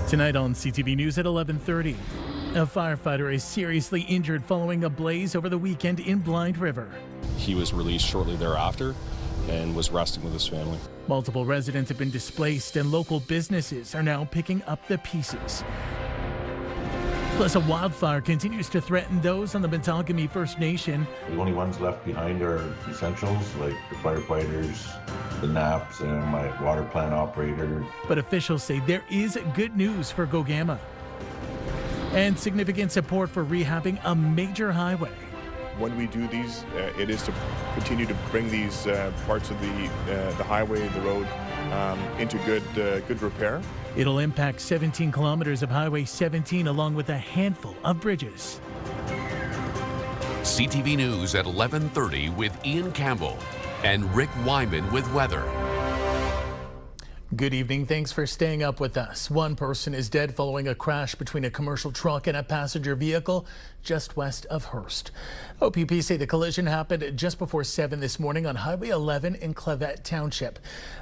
Tonight on CTV News at 11:30, a firefighter is seriously injured following a blaze over the weekend in Blind River. He was released shortly thereafter and was resting with his family. Multiple residents have been displaced and local businesses are now picking up the pieces. Plus, a wildfire continues to threaten those on the Manitoulin First Nation. The only ones left behind are essentials like the firefighters, the naps, and my water plant operator. But officials say there is good news for Gogama and significant support for rehabbing a major highway. When we do these, it is to continue to bring these parts of the highway, the road, into good repair. It'll impact 17 kilometers of Highway 17 along with a handful of bridges. CTV News at 11:30 with Ian Campbell and Rick Wyman with weather. Good evening. Thanks for staying up with us. One person is dead following a crash between a commercial truck and a passenger vehicle just west of Hearst. OPP say the collision happened just before 7 this morning on Highway 11 in Clavette Township.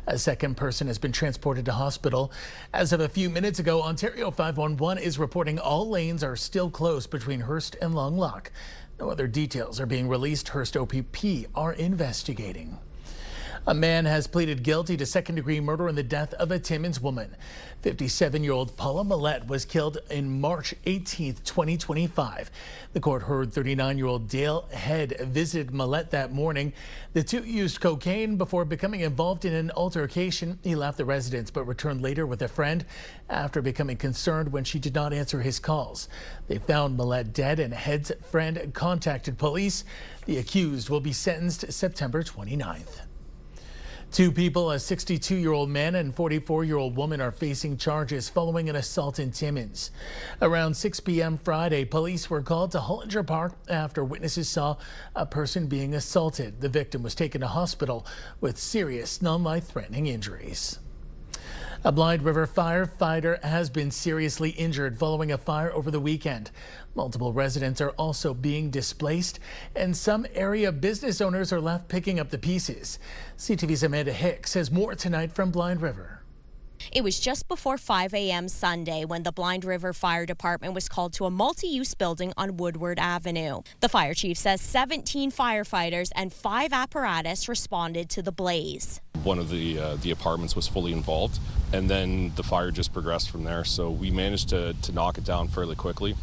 A second person has been transported to hospital. As of a few minutes ago, Ontario 511 is reporting all lanes are still closed between Hearst and Long Loch. No other details are being released. Hearst OPP are investigating. A man has pleaded guilty to second-degree murder in the death of a Timmins woman. 57-year-old Paula Millette was killed in March 18, 2025. The court heard 39-year-old Dale Head visited Millette that morning. The two used cocaine before becoming involved in an altercation. He left the residence but returned later with a friend after becoming concerned when she did not answer his calls. They found Millette dead and Head's friend contacted police. The accused will be sentenced September 29th. Two people, a 62-year-old man and 44-year-old woman, are facing charges following an assault in Timmins. Around 6 p.m. Friday, police were called to Hollinger Park after witnesses saw a person being assaulted. The victim was taken to hospital with serious non-life-threatening injuries. A Blind River firefighter has been seriously injured following a fire over the weekend. Multiple residents are also being displaced, and some area business owners are left picking up the pieces. CTV's Amanda Hicks has more tonight from Blind River. It was just before 5 a.m. Sunday when the Blind River Fire Department was called to a multi-use building on Woodward Avenue. The fire chief says 17 firefighters and 5 apparatus responded to the blaze. One of the apartments was fully involved, and then the fire just progressed from there. So we managed to knock it down fairly quickly.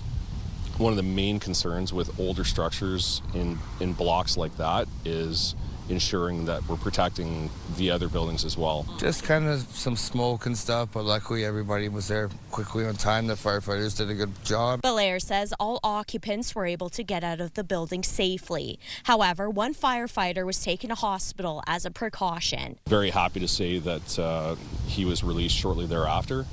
One of the main concerns with older structures in blocks like that is ensuring that we're protecting the other buildings as well. Just kind of some smoke and stuff, but luckily everybody was there quickly on time. The firefighters did a good job. Belair says all occupants were able to get out of the building safely. However, one firefighter was taken to hospital as a precaution. Very happy to say that he was released shortly thereafter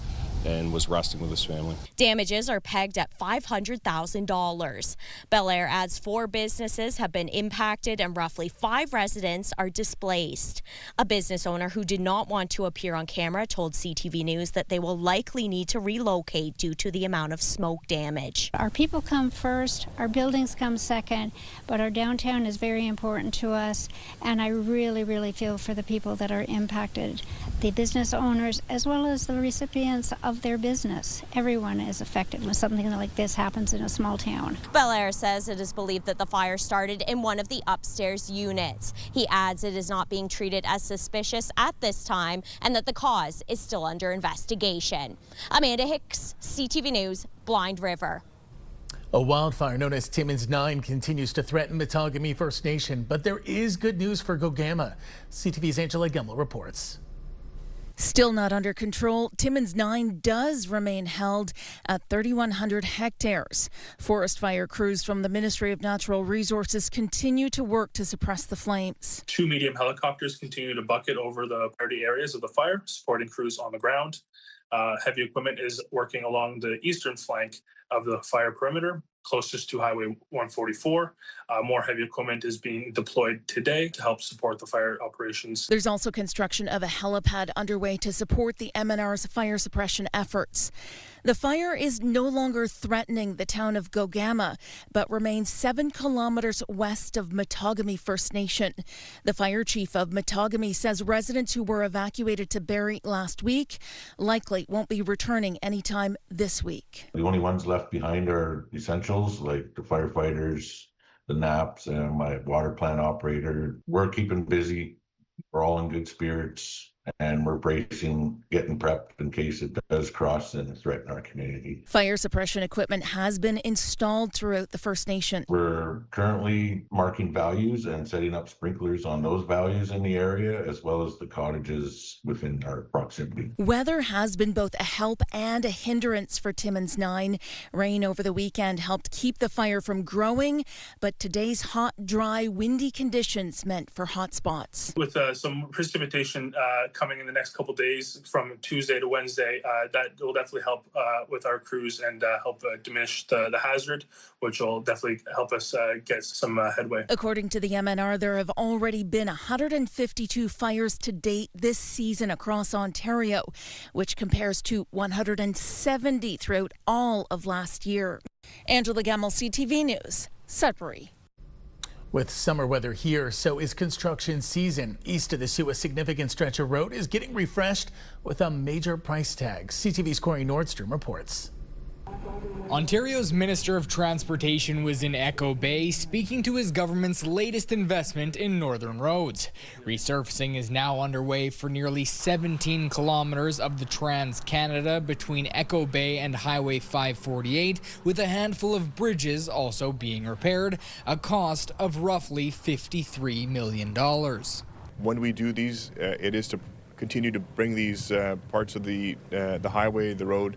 and was resting with his family. Damages are pegged at $500,000. Belair adds 4 businesses have been impacted and roughly 5 residents are displaced. A business owner who did not want to appear on camera told CTV News that they will likely need to relocate due to the amount of smoke damage. Our people come first, our buildings come second, but our downtown is very important to us, and I really, really feel for the people that are impacted, the business owners as well as the recipients of their business. Everyone is affected when something like this happens in a small town. Belair says it is believed that the fire started in one of the upstairs units. He adds it is not being treated as suspicious at this time and that the cause is still under investigation. Amanda Hicks, CTV News, Blind River. A wildfire known as Timmins 9 continues to threaten Manitoulin First Nation, but there is good news for Gogama. CTV's Angela Gemmel reports. Still not under control, Timmins 9 does remain held at 3,100 hectares. Forest fire crews from the Ministry of Natural Resources continue to work to suppress the flames. 2 medium helicopters continue to bucket over the priority areas of the fire, supporting crews on the ground. Heavy equipment is working along the eastern flank of the fire perimeter, closest to Highway 144. More heavy equipment is being deployed today to help support the fire operations. There's also construction of a helipad underway to support the MNR's fire suppression efforts. The fire is no longer threatening the town of Gogama, but remains 7 kilometers west of Matagami First Nation. The fire chief of Matagami says residents who were evacuated to Barrie last week likely won't be returning anytime this week. The only ones left behind are essentials like the firefighters, the naps, and my water plant operator. We're keeping busy. We're all in good spirits. And we're bracing, getting prepped in case it does cross and threaten our community. Fire suppression equipment has been installed throughout the First Nation. We're currently marking values and setting up sprinklers on those values in the area, as well as the cottages within our proximity. Weather has been both a help and a hindrance for Timmins 9. Rain over the weekend helped keep the fire from growing, but today's hot, dry, windy conditions meant for hot spots. With some precipitation coming in the next couple days from Tuesday to Wednesday, that will definitely help with our crews and help diminish the hazard, which will definitely help us get some headway. According to the MNR, there have already been 152 fires to date this season across Ontario, which compares to 170 throughout all of last year. Angela Gemmell, CTV News, Sudbury. With summer weather here, so is construction season. East of the Soo, a significant stretch of road is getting refreshed with a major price tag. CTV's Corey Nordstrom reports. Ontario's Minister of Transportation was in Echo Bay speaking to his government's latest investment in northern roads. Resurfacing is now underway for nearly 17 kilometers of the Trans-Canada between Echo Bay and Highway 548, with a handful of bridges also being repaired, a cost of roughly $53 million. When we do these, it is to continue to bring these parts of the highway, the road,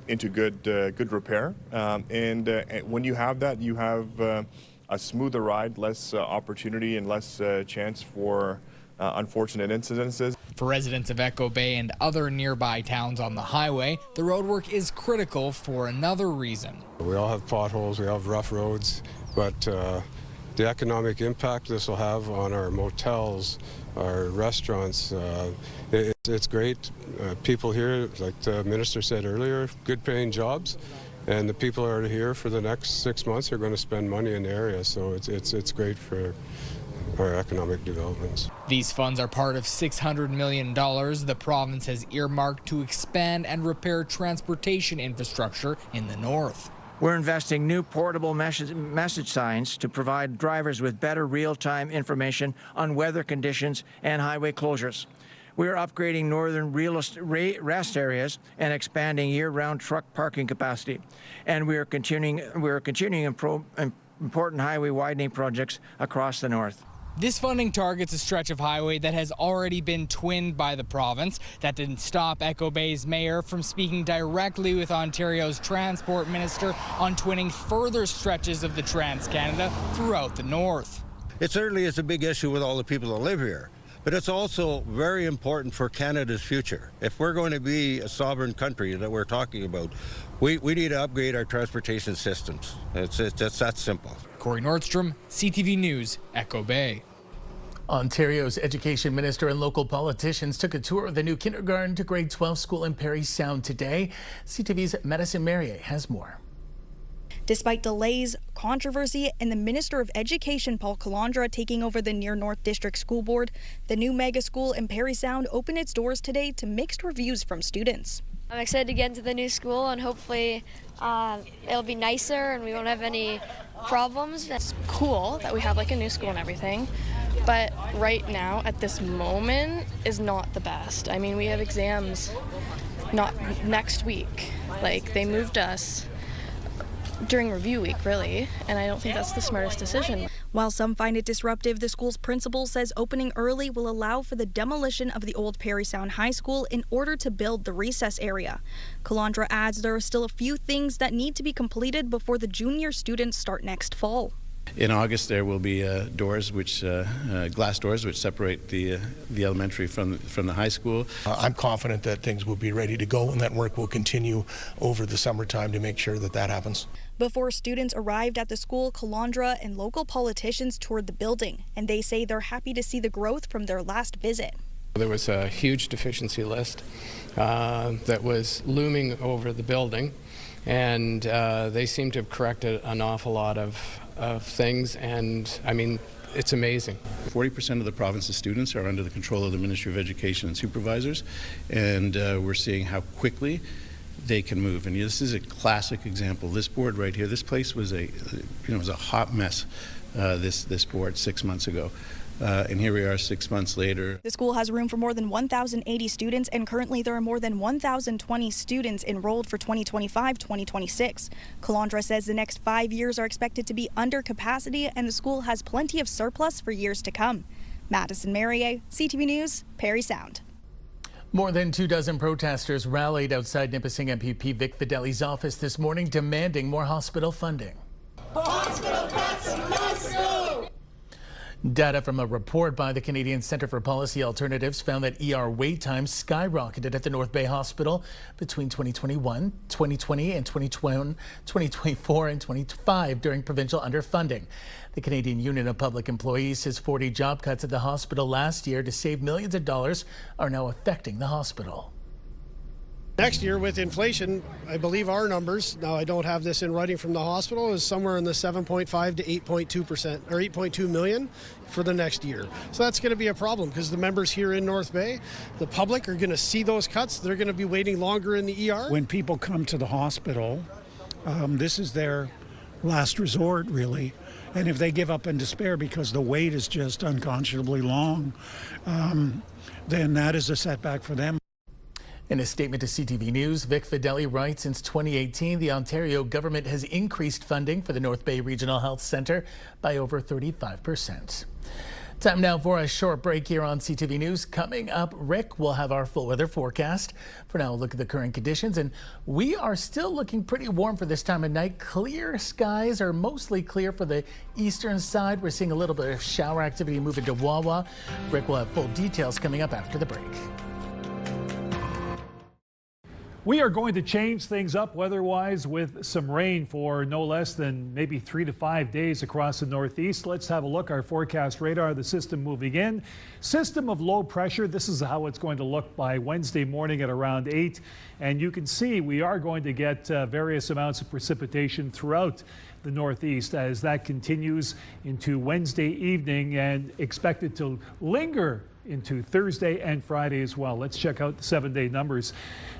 into good repair, and when you have that, you have a smoother ride, less opportunity and less chance for unfortunate incidences. For residents of Echo Bay and other nearby towns on the highway, the roadwork is critical for another reason. We all have potholes, we have rough roads, but the economic impact this will have on our motels, our restaurants, it's great. People here, like the minister said earlier, good paying jobs, and the people who are here for the next 6 months are going to spend money in the area, so it's great for our economic developments. These funds are part of $600 million the province has earmarked to expand and repair transportation infrastructure in the north. We're investing new portable message signs to provide drivers with better real-time information on weather conditions and highway closures. We are upgrading northern rest areas and expanding year-round truck parking capacity. And we are continuing important highway widening projects across the north. This funding targets a stretch of highway that has already been twinned by the province. That didn't stop Echo Bay's mayor from speaking directly with Ontario's transport minister on twinning further stretches of the Trans-Canada throughout the north. It certainly is a big issue with all the people that live here, but it's also very important for Canada's future. If we're going to be a sovereign country that we're talking about, we need to upgrade our transportation systems. It's that simple. Corey Nordstrom, CTV News, Echo Bay. Ontario's education minister and local politicians took a tour of the new kindergarten to grade 12 school in Parry Sound today. CTV's Madison Merrier has more. Despite delays, controversy, and the Minister of Education, Paul Calandra, taking over the Near North District School Board, the new mega school in Parry Sound opened its doors today to mixed reviews from students. I'm excited to get into the new school, and hopefully it'll be nicer and we won't have any problems. It's cool that we have like a new school and everything, but right now at this moment is not the best. I mean, we have exams not next week. Like, they moved us during review week, really, and I don't think that's the smartest decision. While some find it disruptive, the school's principal says opening early will allow for the demolition of the old Parry Sound High School in order to build the recess area. Calandra adds there are still a few things that need to be completed before the junior students start next fall. In August, there will be doors, glass doors, which separate the elementary from the high school. I'm confident that things will be ready to go and that work will continue over the summertime to make sure that that happens. Before students arrived at the school, Calandra and local politicians toured the building, and they say they're happy to see the growth from their last visit. There was a huge deficiency list that was looming over the building, and they seem to have corrected an awful lot of things, and I mean, it's amazing. 40% of the province's students are under the control of the Ministry of Education and supervisors, and we're seeing how quickly they can move. And this is a classic example. This board right here, this place was was a hot mess. This board 6 months ago. And here we are 6 months later. The school has room for more than 1,080 students, and currently there are more than 1,020 students enrolled for 2025-2026. Calandra says the next 5 years are expected to be under capacity, and the school has plenty of surplus for years to come. Madison Merrier, CTV News, Parry Sound. More than 24 protesters rallied outside Nipissing MPP Vic Fideli's office this morning, demanding more hospital funding. Hospital cuts must go! Data from a report by the Canadian Centre for Policy Alternatives found that ER wait times skyrocketed at the North Bay Hospital between 2021, 2020 and 2024 and 2025 during provincial underfunding. The Canadian Union of Public Employees says 40 job cuts at the hospital last year to save millions of dollars are now affecting the hospital. Next year with inflation, I believe our numbers, now I don't have this in writing from the hospital, is somewhere in the 7.5 to 8.2% or 8.2 million for the next year. So that's going to be a problem because the members here in North Bay, the public are going to see those cuts. They're going to be waiting longer in the ER. When people come to the hospital, this is their last resort really. And if they give up in despair because the wait is just unconscionably long, then that is a setback for them. In a statement to CTV News, Vic Fideli writes, since 2018, the Ontario government has increased funding for the North Bay Regional Health Centre by over 35%. Time now for a short break here on CTV News. Coming up, Rick will have our full weather forecast. For now, we'll look at the current conditions, and we are still looking pretty warm for this time of night. Clear skies are mostly clear for the eastern side. We're seeing a little bit of shower activity move into Wawa. Rick will have full details coming up after the break. We are going to change things up weather-wise with some rain for no less than maybe 3 to 5 days across the northeast. Let's have a look. Our forecast radar, the system moving in. System of low pressure. This is how it's going to look by Wednesday morning at around 8. And you can see we are going to get various amounts of precipitation throughout the northeast as that continues into Wednesday evening and expected to linger into Thursday and Friday as well. Let's check out the 7-day numbers.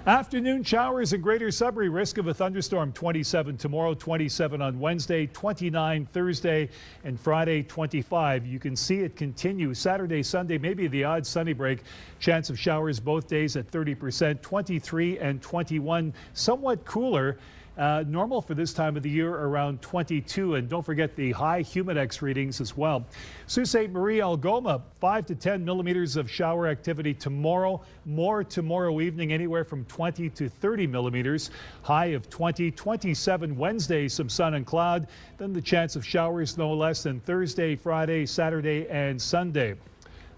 Afternoon showers in Greater Sudbury. Risk of a thunderstorm 27 tomorrow, 27 on Wednesday, 29 Thursday, and Friday 25. You can see it continue Saturday, Sunday, maybe the odd sunny break. Chance of showers both days at 30%, 23 and 21. Somewhat cooler. Normal for this time of the year around 22, and don't forget the high humidex readings as well. Sault Ste. Marie, Algoma, 5 to 10 millimeters of shower activity tomorrow. More tomorrow evening, anywhere from 20 to 30 millimeters. High of 20, 27 Wednesday, some sun and cloud. Then the chance of showers no less than Thursday, Friday, Saturday, and Sunday.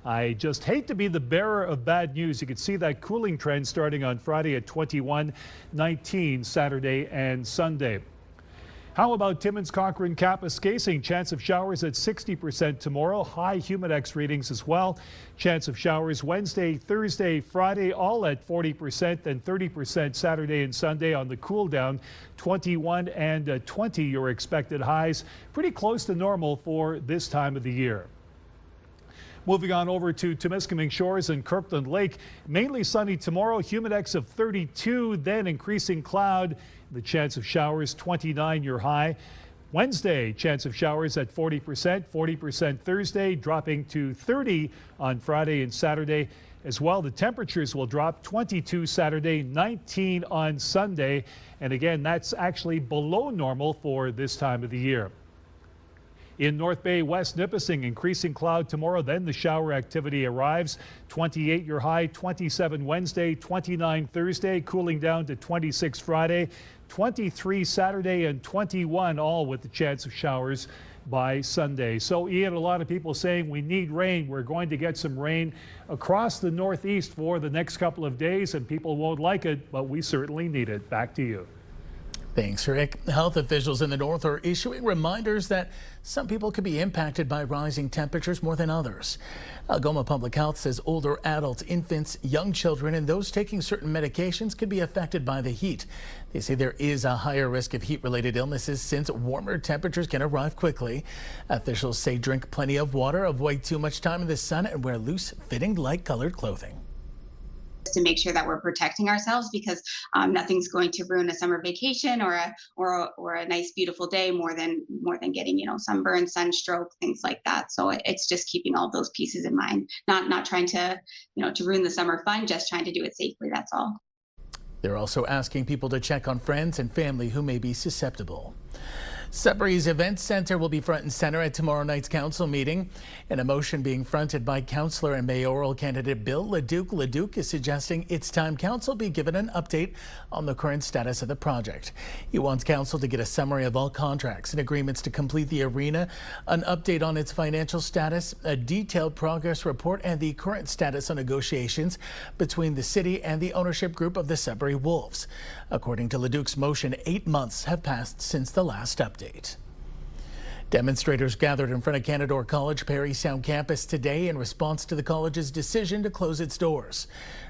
I just hate to be the bearer of bad news. You can see that cooling trend starting on Friday at 21, 19 Saturday and Sunday. How about Timmins, Cochrane, Kapuskasing? Chance of showers at 60% tomorrow. High humidex readings as well. Chance of showers Wednesday, Thursday, Friday, all at 40% and 30% Saturday and Sunday on the cool down. 21 and 20 your expected highs. Pretty close to normal for this time of the year. Moving on over to Temiskaming Shores and Kirkland Lake. Mainly sunny tomorrow, humidex of 32, then increasing cloud. The chance of showers 29 your high. Wednesday, chance of showers at 40%, 40% Thursday, dropping to 30 on Friday and Saturday. As well, the temperatures will drop 22 Saturday, 19 on Sunday. And again, that's actually below normal for this time of the year. In North Bay, West Nipissing, increasing cloud tomorrow, then the shower activity arrives. 28 your high, 27 Wednesday, 29 Thursday, cooling down to 26 Friday, 23 Saturday, and 21 all with the chance of showers by Sunday. So Ian, a lot of people saying we need rain. We're going to get some rain across the northeast for the next couple of days, and people won't like it, but we certainly need it. Back to you. Thanks, Rick. Health officials in the north are issuing reminders that some people could be impacted by rising temperatures more than others. Algoma Public Health says older adults, infants, young children, and those taking certain medications could be affected by the heat. They say there is a higher risk of heat-related illnesses since warmer temperatures can arrive quickly. Officials say drink plenty of water, avoid too much time in the sun, and wear loose-fitting, light-colored clothing. To make sure that we're protecting ourselves, because nothing's going to ruin a summer vacation or a nice beautiful day more than getting sunburn, sunstroke, things like that. So it's just keeping all those pieces in mind, not trying to to ruin the summer fun, just trying to do it safely. That's all. They're also asking people to check on friends and family who may be susceptible. Sudbury's event center will be front and center at tomorrow night's council meeting. In a motion being fronted by councillor and mayoral candidate Bill Leduc, Leduc is suggesting it's time council be given an update on the current status of the project. He wants council to get a summary of all contracts and agreements to complete the arena, an update on its financial status, a detailed progress report, and the current status on negotiations between the city and the ownership group of the Sudbury Wolves. According to Leduc's motion, 8 months have passed since the last update. Demonstrators gathered in front of Canadore College Parry Sound campus today in response to the college's decision to close its doors.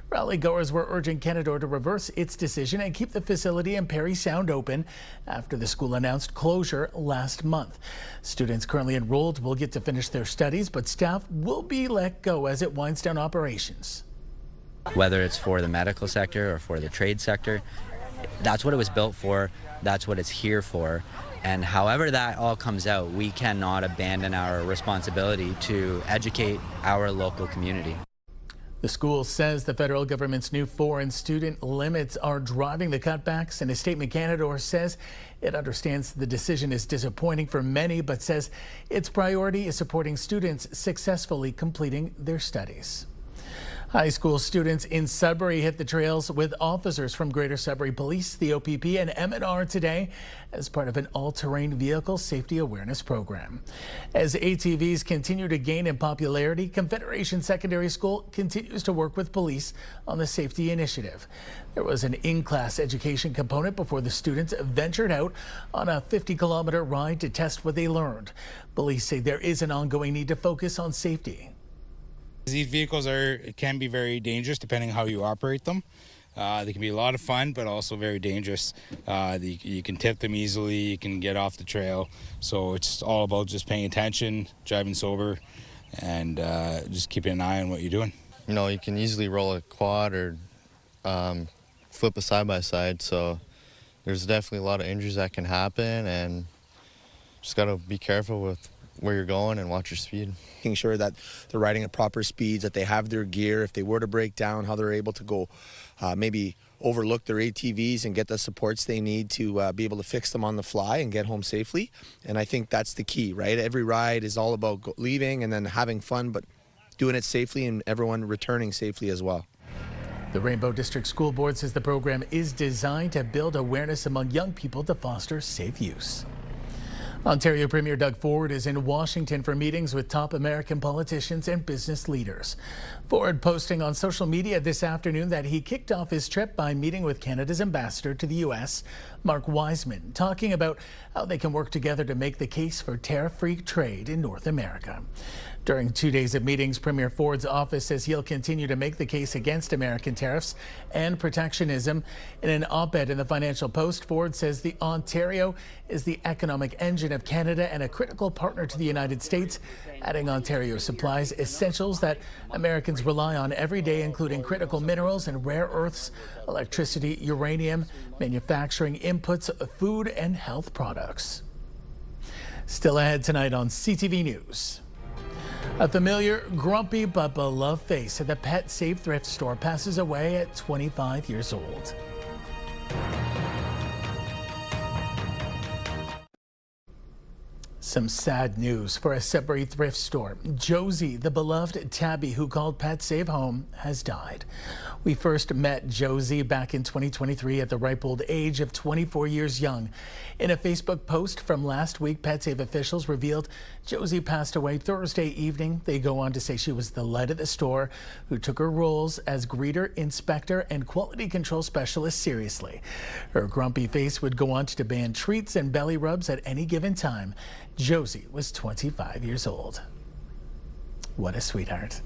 Rally goers were urging Canadore to reverse its decision and keep the facility in Parry Sound open after the school announced closure last month. Students currently enrolled will get to finish their studies, but staff will be let go as it winds down operations. Whether it's for the medical sector or for the trade sector, that's what it was built for. That's what it's here for. And however that all comes out, we cannot abandon our responsibility to educate our local community. The school says the federal government's new foreign student limits are driving the cutbacks. In a statement, Canadore says it understands the decision is disappointing for many, but says its priority is supporting students successfully completing their studies. High school students in Sudbury hit the trails with officers from Greater Sudbury Police, the OPP, and M&R today as part of an all-terrain vehicle safety awareness program. As ATVs continue to gain in popularity, Confederation Secondary School continues to work with police on the safety initiative. There was an in-class education component before the students ventured out on a 50-kilometer ride to test what they learned. Police say there is an ongoing need to focus on safety. These vehicles can be very dangerous depending on how you operate them. They can be a lot of fun, but also very dangerous. You can tip them easily, you can get off the trail. So it's all about just paying attention, driving sober, and just keeping an eye on what you're doing. You can easily roll a quad or flip a side-by-side. So there's definitely a lot of injuries that can happen, and just got to be careful with where you're going and watch your speed. Making sure that they're riding at proper speeds, that they have their gear. If they were to break down, how they're able to go maybe overlook their ATVs and get the supports they need to be able to fix them on the fly and get home safely. And I think that's the key, right? Every ride is all about leaving and then having fun, but doing it safely and everyone returning safely as well. The Rainbow District School Board says the program is designed to build awareness among young people to foster safe use. Ontario Premier Doug Ford is in Washington for meetings with top American politicians and business leaders. Ford posting on social media this afternoon that he kicked off his trip by meeting with Canada's ambassador to the U.S., Mark Wiseman, talking about how they can work together to make the case for tariff-free trade in North America. During 2 days of meetings, Premier Ford's office says he'll continue to make the case against American tariffs and protectionism. In an op-ed in the Financial Post, Ford says the Ontario is the economic engine of Canada and a critical partner to the United States, adding Ontario supplies essentials that Americans rely on every day, including critical minerals and rare earths, electricity, uranium, manufacturing inputs, food and health products. Still ahead tonight on CTV News. A familiar, grumpy but beloved face at the Pet Save thrift store passes away at 25 years old. Some sad news for a Sudbury thrift store. Josie, the beloved tabby who called Pet Save Home, has died. We first met Josie back in 2023 at the ripe old age of 24 years young. In a Facebook post from last week, Pet Save officials revealed Josie passed away Thursday evening. They go on to say she was the light of the store who took her roles as greeter, inspector, and quality control specialist seriously. Her grumpy face would go on to demand treats and belly rubs at any given time. Josie was 25 years old. What a sweetheart.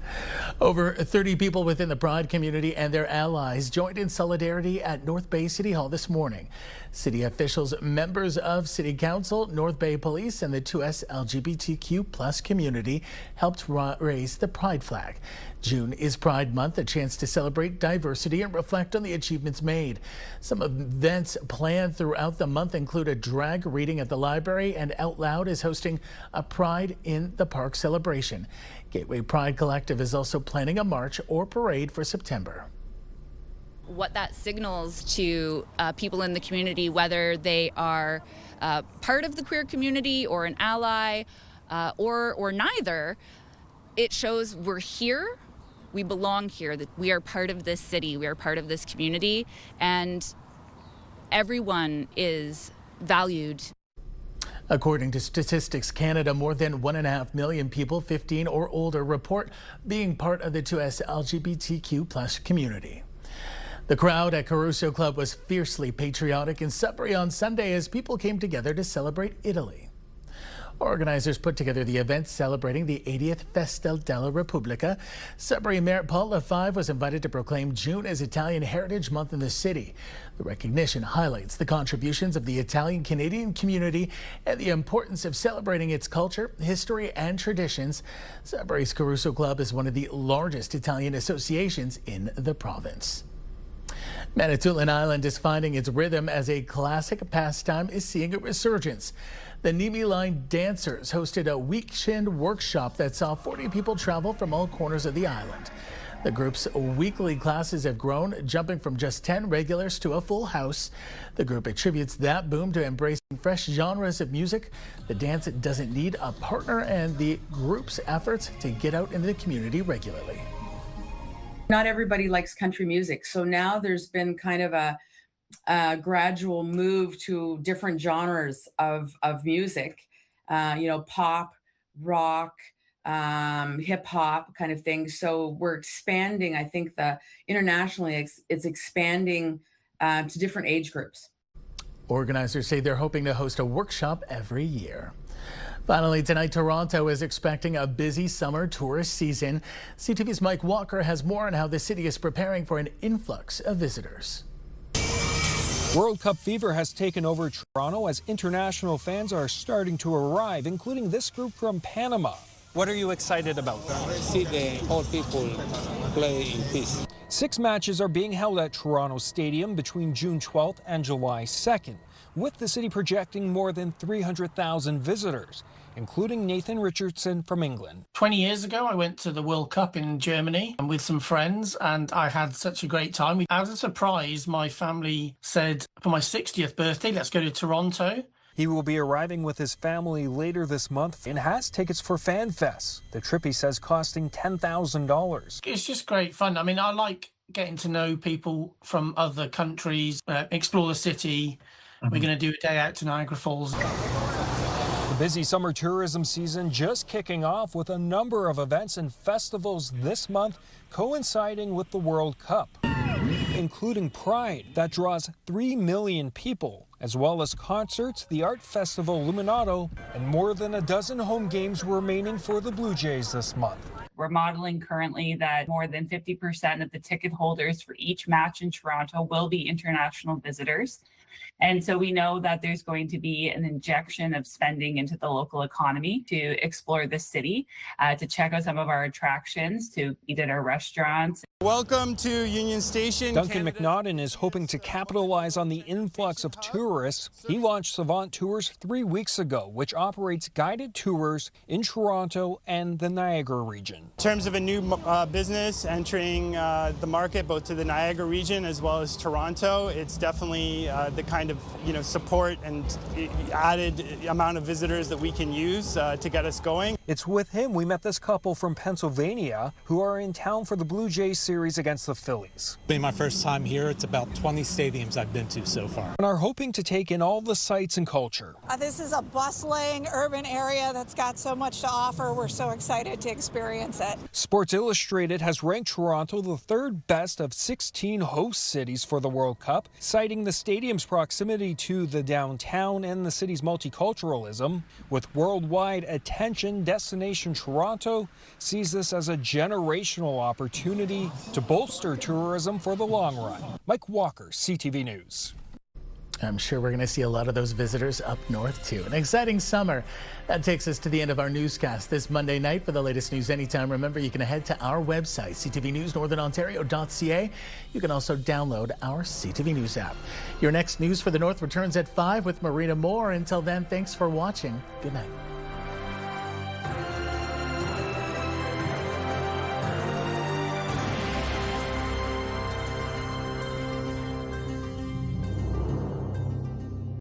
Over 30 people within the Pride community and their allies joined in solidarity at North Bay City Hall this morning. City officials, members of City Council, North Bay Police, and the 2S LGBTQ+ community helped raise the Pride flag. June is Pride Month, a chance to celebrate diversity and reflect on the achievements made. Some events planned throughout the month include a drag reading at the library, and Out Loud is hosting a Pride in the Park celebration. Gateway Pride Collective is also planning a march or parade for September. What that signals to people in the community, whether they are part of the queer community or an ally or neither, it shows we're here, we belong here, that we are part of this city, we are part of this community, and everyone is valued. According to Statistics Canada, more than 1.5 million people 15 or older report being part of the 2S LGBTQ+ community. The crowd at Caruso Club was fiercely patriotic in Sudbury on Sunday as people came together to celebrate Italy. Organizers put together the event celebrating the 80th Festa della Repubblica. Sudbury Mayor Paul Lefebvre was invited to proclaim June as Italian Heritage Month in the city. The recognition highlights the contributions of the Italian-Canadian community and the importance of celebrating its culture, history, and traditions. Sudbury's Caruso Club is one of the largest Italian associations in the province. Manitoulin Island is finding its rhythm as a classic pastime is seeing a resurgence. The Nimi Line Dancers hosted a weekend workshop that saw 40 people travel from all corners of the island. The group's weekly classes have grown, jumping from just 10 regulars to a full house. The group attributes that boom to embracing fresh genres of music. The dance doesn't need a partner, and the group's efforts to get out into the community regularly. Not everybody likes country music, so now there's been kind of a gradual move to different genres of music, pop, rock, hip hop kind of thing. So we're expanding. I think internationally it's expanding to different age groups. Organizers say they're hoping to host a workshop every year. Finally, tonight, Toronto is expecting a busy summer tourist season. CTV's Mike Walker has more on how the city is preparing for an influx of visitors. World Cup fever has taken over Toronto as international fans are starting to arrive, including this group from Panama. What are you excited about? See the whole people play in peace. 6 matches are being held at Toronto Stadium between June 12th and July 2nd, with the city projecting more than 300,000 visitors, including Nathan Richardson from England. 20 years ago, I went to the World Cup in Germany with some friends, and I had such a great time. As a surprise, my family said, for my 60th birthday, let's go to Toronto. He will be arriving with his family later this month and has tickets for Fan Fest. The trip, he says, costing $10,000. It's just great fun. I mean, I like getting to know people from other countries, explore the city. We're going to do a day out to Niagara Falls. The busy summer tourism season just kicking off with a number of events and festivals this month coinciding with the World Cup, including Pride that draws 3 million people, as well as concerts, the art festival Luminato, and more than a dozen home games remaining for the Blue Jays this month. We're modeling currently that more than 50% of the ticket holders for each match in Toronto will be international visitors. And so we know that there's going to be an injection of spending into the local economy to explore the city, to check out some of our attractions, to eat at our restaurants. Welcome to Union Station. Duncan McNaughton is hoping to capitalize on the influx of tourists. He launched Savant Tours 3 weeks ago, which operates guided tours in Toronto and the Niagara region. In terms of a new business entering the market, both to the Niagara region as well as Toronto, it's definitely the the kind of support and added amount of visitors that we can use to get us going. It's with him we met this couple from Pennsylvania who are in town for the Blue Jays series against the Phillies. Being my first time here, it's about 20 stadiums I've been to so far. And are hoping to take in all the sights and culture. This is a bustling urban area that's got so much to offer. We're so excited to experience it. Sports Illustrated has ranked Toronto the third best of 16 host cities for the World Cup, citing the stadium's proximity to the downtown and the city's multiculturalism. With worldwide attention, Destination Toronto sees this as a generational opportunity to bolster tourism for the long run. Mike Walker, CTV News. I'm sure we're going to see a lot of those visitors up north, too. An exciting summer. That takes us to the end of our newscast this Monday night. For the latest news anytime, remember you can head to our website, ctvnewsnorthernontario.ca. You can also download our CTV News app. Your next News for the North returns at 5 with Marina Moore. Until then, thanks for watching. Good night.